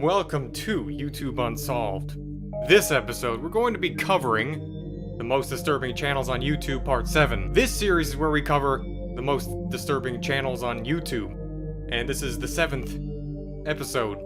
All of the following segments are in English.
Welcome to YouTube Unsolved. This episode, we're going to be covering the most disturbing channels on YouTube, part 7. This series is where we cover the most disturbing channels on YouTube, and this is the 7th episode.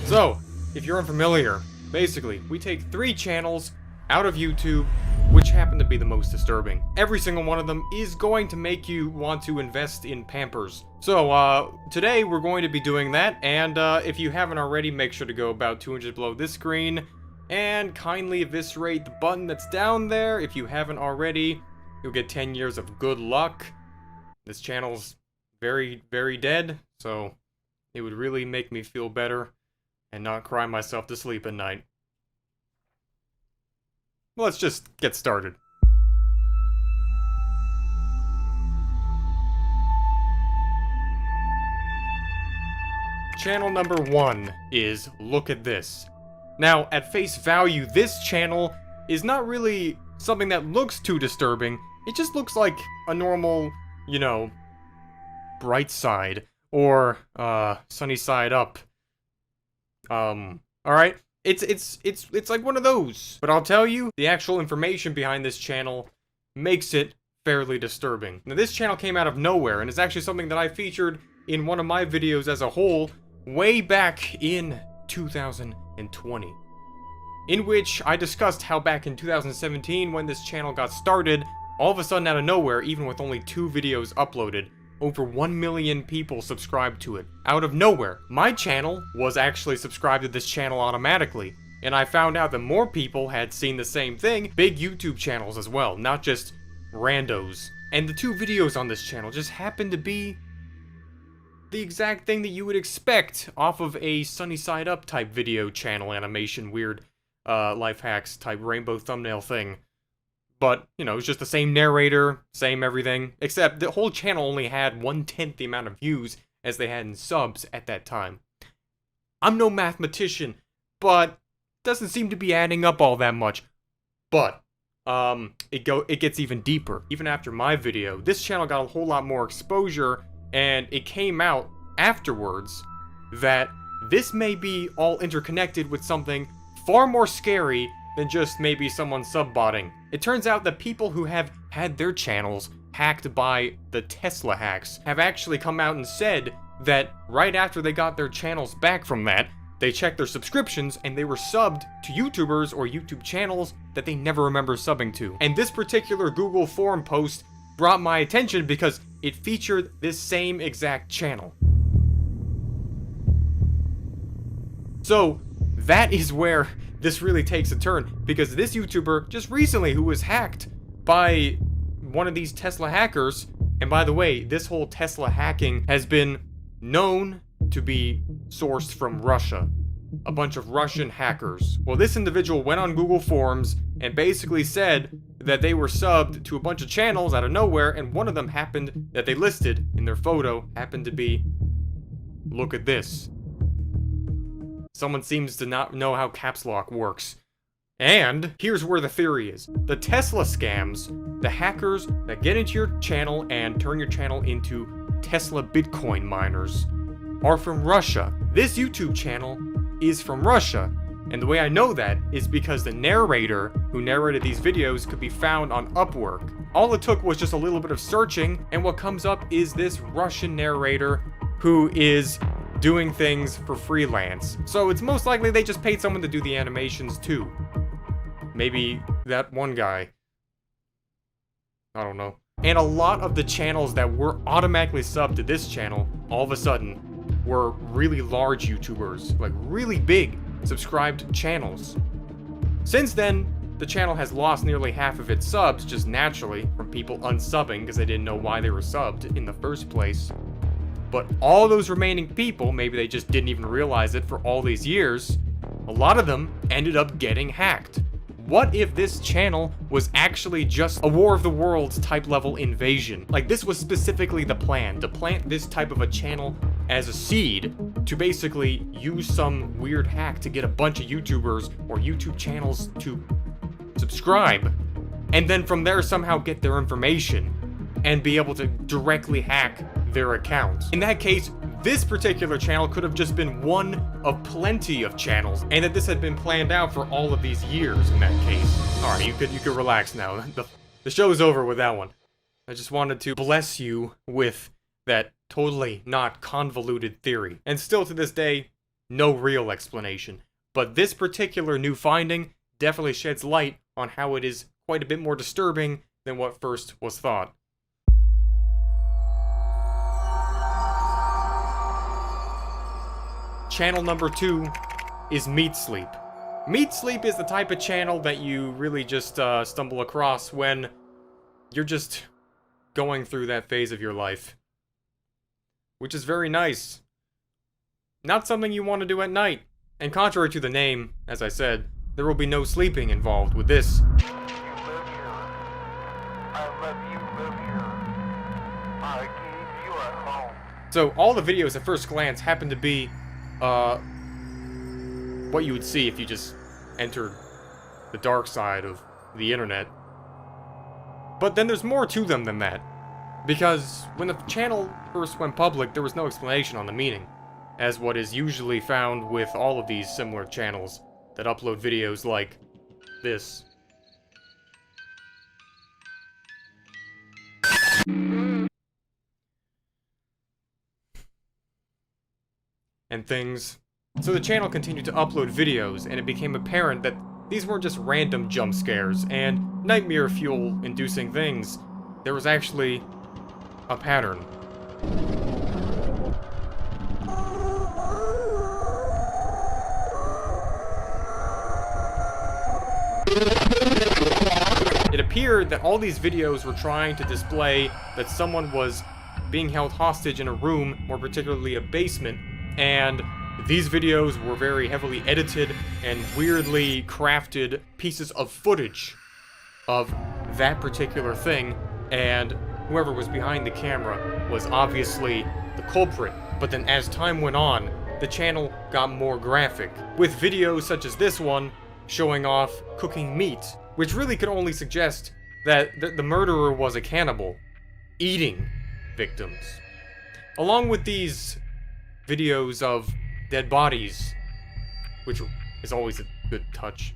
So, if you're unfamiliar, basically, we take 3 channels out of YouTube, which happen to be the most disturbing. Every single one of them is going to make you want to invest in Pampers. So, today we're going to be doing that, and if you haven't already, make sure to go about 2 inches below this screen, and kindly eviscerate the button that's down there. If you haven't already, you'll get 10 years of good luck. This channel's very, very dead, so it would really make me feel better and not cry myself to sleep at night. Let's just get started. Channel number 1 is Look at This. Now, at face value, this channel is not really something that looks too disturbing. It just looks like a normal, you know, bright side or sunny side up. Alright? It's like one of those. But I'll tell you, the actual information behind this channel makes it fairly disturbing. Now, this channel came out of nowhere, and is actually something that I featured in one of my videos as a whole, way back in 2020. In which I discussed how back in 2017, when this channel got started, all of a sudden out of nowhere, even with only 2 videos uploaded, over 1 million people subscribed to it. Out of nowhere. My channel was actually subscribed to this channel automatically, and I found out that more people had seen the same thing, big YouTube channels as well, not just randos. And the 2 videos on this channel just happened to be the exact thing that you would expect off of a sunny side up type video channel animation, weird life hacks type rainbow thumbnail thing. But, you know, it's just the same narrator, same everything, except the whole channel only had 1/10 the amount of views as they had in subs at that time. I'm no mathematician, but doesn't seem to be adding up all that much. But, it gets even deeper. Even after my video, this channel got a whole lot more exposure, and it came out afterwards that this may be all interconnected with something far more scary than just maybe someone subbotting. It turns out that people who have had their channels hacked by the Tesla hacks have actually come out and said that right after they got their channels back from that, they checked their subscriptions and they were subbed to YouTubers or YouTube channels that they never remember subbing to. And this particular Google forum post brought my attention because it featured this same exact channel. So, that is where this really takes a turn, because this YouTuber just recently who was hacked by one of these Tesla hackers, and by the way, this whole Tesla hacking has been known to be sourced from Russia. A bunch of Russian hackers. Well, this individual went on Google Forums and basically said that they were subbed to a bunch of channels out of nowhere, and one of them happened, that they listed in their photo, happened to be Look at This. Someone seems to not know how caps lock works. And here's where the theory is. The Tesla scams, the hackers that get into your channel and turn your channel into Tesla Bitcoin miners, are from Russia. This YouTube channel is from Russia. And the way I know that is because the narrator who narrated these videos could be found on Upwork. All it took was just a little bit of searching, and what comes up is this Russian narrator who is doing things for freelance. So it's most likely they just paid someone to do the animations too. Maybe that one guy. I don't know. And a lot of the channels that were automatically subbed to this channel, all of a sudden, were really large YouTubers, like really big subscribed channels. Since then, the channel has lost nearly half of its subs just naturally from people unsubbing because they didn't know why they were subbed in the first place. But all those remaining people, maybe they just didn't even realize it for all these years, a lot of them ended up getting hacked. What if this channel was actually just a War of the Worlds type level invasion? Like, this was specifically the plan, to plant this type of a channel as a seed, to basically use some weird hack to get a bunch of YouTubers or YouTube channels to subscribe, and then from there somehow get their information and be able to directly hack their accounts. In that case, this particular channel could have just been one of plenty of channels, and that this had been planned out for all of these years in that case. Alright, you could relax now. The show's over with that one. I just wanted to bless you with that totally not convoluted theory. And still to this day, no real explanation. But this particular new finding definitely sheds light on how it is quite a bit more disturbing than what first was thought. Channel number 2 is Meat Sleep. Meat Sleep is the type of channel that you really just stumble across when you're just going through that phase of your life. Which is very nice. Not something you want to do at night. And contrary to the name, as I said, there will be no sleeping involved with this. So all the videos at first glance happen to be what you would see if you just entered the dark side of the internet. But then there's more to them than that. Because when the channel first went public, there was no explanation on the meaning, as what is usually found with all of these similar channels that upload videos like this. And things. So the channel continued to upload videos, and it became apparent that these weren't just random jump scares and nightmare fuel-inducing things. There was actually a pattern. It appeared that all these videos were trying to display that someone was being held hostage in a room, more particularly a basement, and these videos were very heavily edited and weirdly crafted pieces of footage of that particular thing, and whoever was behind the camera was obviously the culprit. But then as time went on, the channel got more graphic, with videos such as this one showing off cooking meat, which really could only suggest that the murderer was a cannibal, eating victims. Along with these videos of dead bodies, which is always a good touch.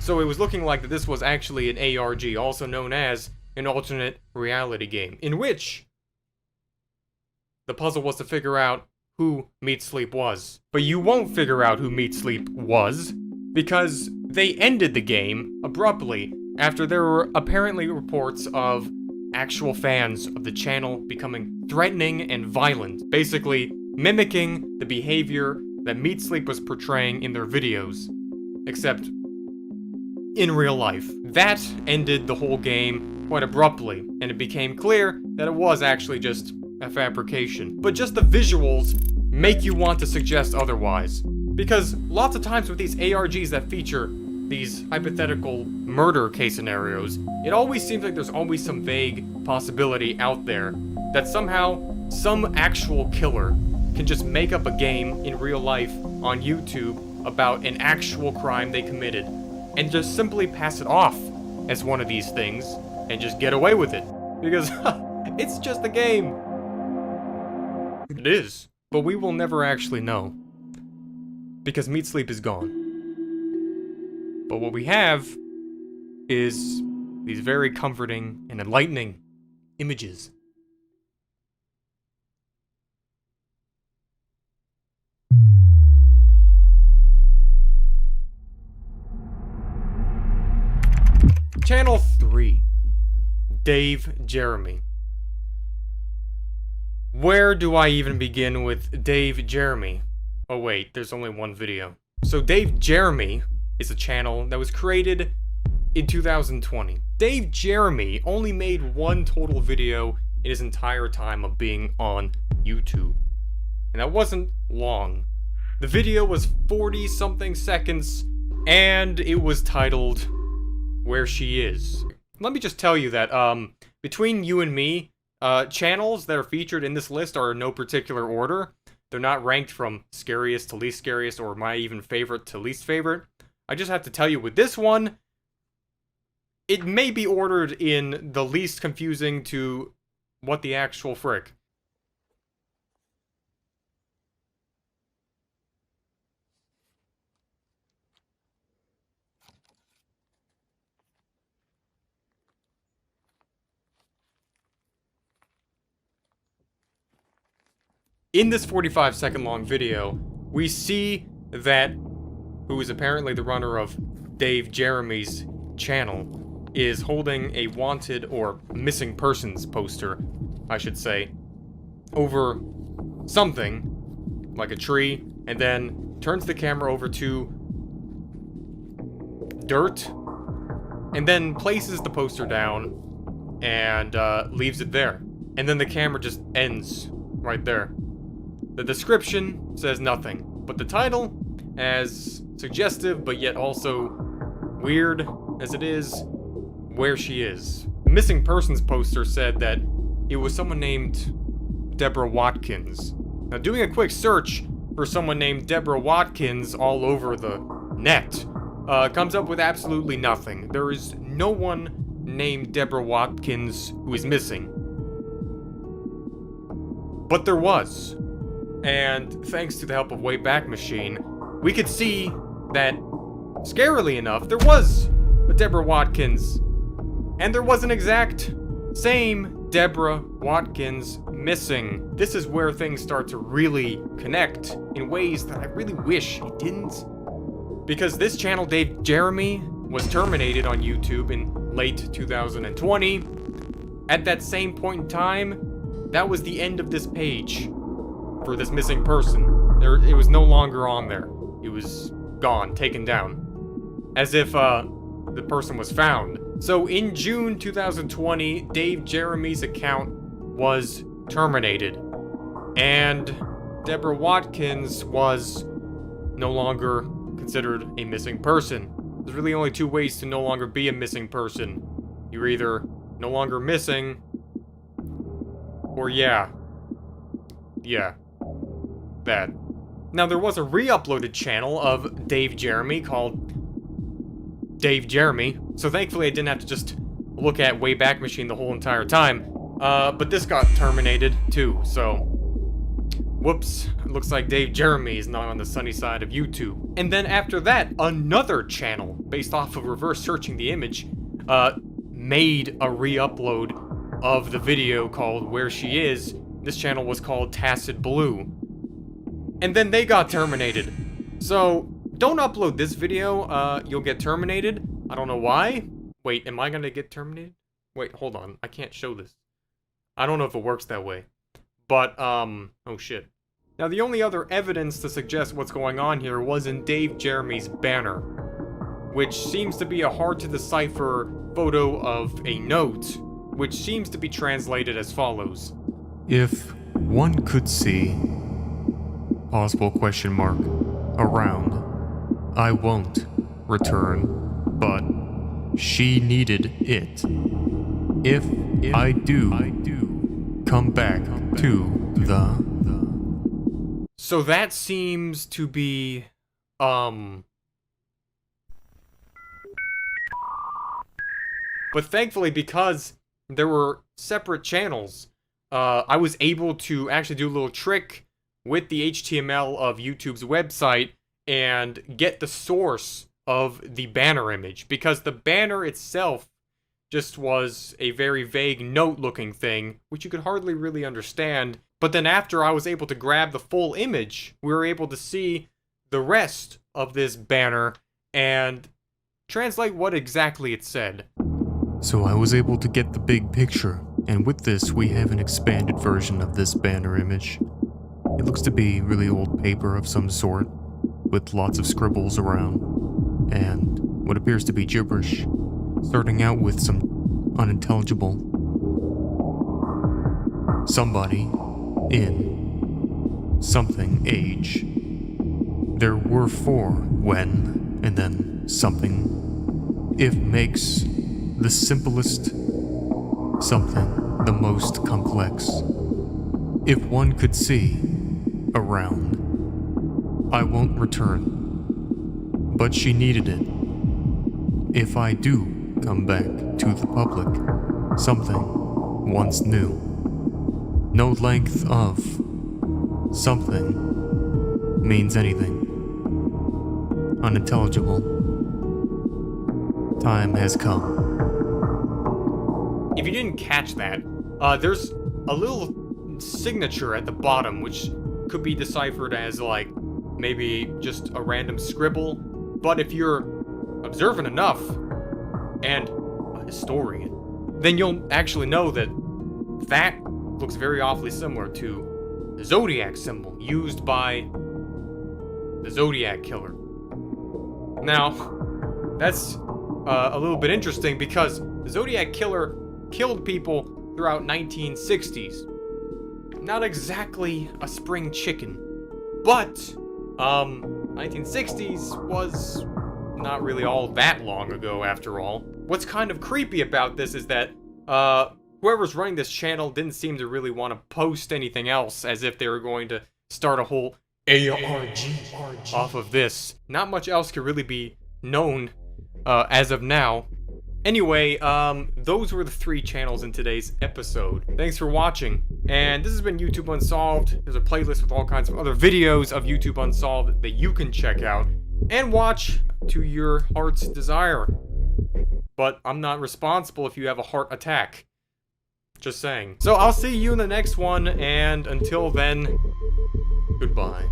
So it was looking like that this was actually an ARG, also known as an alternate reality game, in which the puzzle was to figure out who Meat Sleep was. But you won't figure out who Meat Sleep was, because they ended the game abruptly after there were apparently reports of actual fans of the channel becoming threatening and violent, basically mimicking the behavior that Meat Sleep was portraying in their videos, except in real life. That ended the whole game quite abruptly, and it became clear that it was actually just a fabrication. But just the visuals make you want to suggest otherwise. Because lots of times with these ARGs that feature these hypothetical murder case scenarios, it always seems like there's always some vague possibility out there that somehow some actual killer can just make up a game in real life on YouTube about an actual crime they committed and just simply pass it off as one of these things and just get away with it. Because it's just a game. It is, but we will never actually know, because Meat Sleep is gone. But what we have is these very comforting and enlightening images. Channel 3, Dave Jeremy. Where do I even begin with Dave Jeremy? Oh wait, there's only one video. So Dave Jeremy is a channel that was created in 2020. Dave Jeremy only made one total video in his entire time of being on YouTube. And that wasn't long. The video was 40-something seconds, and it was titled, Where She Is. Let me just tell you that, between you and me, channels that are featured in this list are in no particular order. They're not ranked from scariest to least scariest, or my even favorite to least favorite. I just have to tell you, with this one, it may be ordered in the least confusing to what the actual frick. In this 45-second long video, we see that who is apparently the runner of Dave Jeremy's channel is holding a wanted or missing persons poster, I should say, over something, like a tree, and then turns the camera over to dirt, and then places the poster down and leaves it there. And then the camera just ends right there. The description says nothing, but the title, as suggestive but yet also weird as it is, Where She Is. The missing persons poster said that it was someone named Deborah Watkins. Now, doing a quick search for someone named Deborah Watkins all over the net comes up with absolutely nothing. There is no one named Deborah Watkins who is missing. But there was. And thanks to the help of Wayback Machine, we could see that, scarily enough, there was a Deborah Watkins. And there was an exact same Deborah Watkins missing. This is where things start to really connect in ways that I really wish it didn't. Because this channel, Dave Jeremy, was terminated on YouTube in late 2020. At that same point in time, that was the end of this page for this missing person. It was no longer on there. It was gone, taken down. As if the person was found. So in June 2020, Dave Jeremy's account was terminated. And Deborah Watkins was no longer considered a missing person. There's really only two ways to no longer be a missing person. You're either no longer missing, or yeah, that. Now, there was a re-uploaded channel of Dave Jeremy called Dave Jeremy, so thankfully I didn't have to just look at Wayback Machine the whole entire time. But this got terminated too, so whoops, it looks like Dave Jeremy is not on the sunny side of YouTube. And then after that, another channel, based off of reverse searching the image, made a re-upload of the video called Where She Is. This channel was called Tacit Blue. And then they got terminated. So, don't upload this video, you'll get terminated. I don't know why. Wait, am I gonna get terminated? Wait, hold on, I can't show this. I don't know if it works that way. But, oh shit. Now, the only other evidence to suggest what's going on here was in Dave Jeremy's banner, which seems to be a hard-to-decipher photo of a note, which seems to be translated as follows. If one could see, possible question mark, around, I won't return, but she needed it. If I do come back to the... So that seems to be, But thankfully, because there were separate channels, I was able to actually do a little trick with the HTML of YouTube's website and get the source of the banner image, because the banner itself just was a very vague note-looking thing, which you could hardly really understand. But then after I was able to grab the full image, we were able to see the rest of this banner and translate what exactly it said. So I was able to get the big picture, and with this we have an expanded version of this banner image. It looks to be really old paper of some sort, with lots of scribbles around, and what appears to be gibberish, starting out with some unintelligible somebody in something age. There were four when, and then something. If makes the simplest, something the most complex. If one could see around, I won't return. But she needed it. If I do come back to the public, something once new. No length of something means anything. Unintelligible. Time has come. If you didn't catch that, there's a little signature at the bottom which could be deciphered as like maybe just a random scribble, but if you're observant enough and a historian, then you'll actually know that that looks very awfully similar to the zodiac symbol used by the Zodiac Killer. Now, that's a little bit interesting because the Zodiac Killer killed people throughout 1960s. Not exactly a spring chicken, but 1960s was not really all that long ago after all. What's kind of creepy about this is that whoever's running this channel didn't seem to really want to post anything else, as if they were going to start a whole ARG off of this. Not much else could really be known as of now. Anyway, those were the 3 channels in today's episode. Thanks for watching, and this has been YouTube Unsolved. There's a playlist with all kinds of other videos of YouTube Unsolved that you can check out and watch to your heart's desire. But I'm not responsible if you have a heart attack. Just saying. So I'll see you in the next one, and until then, goodbye.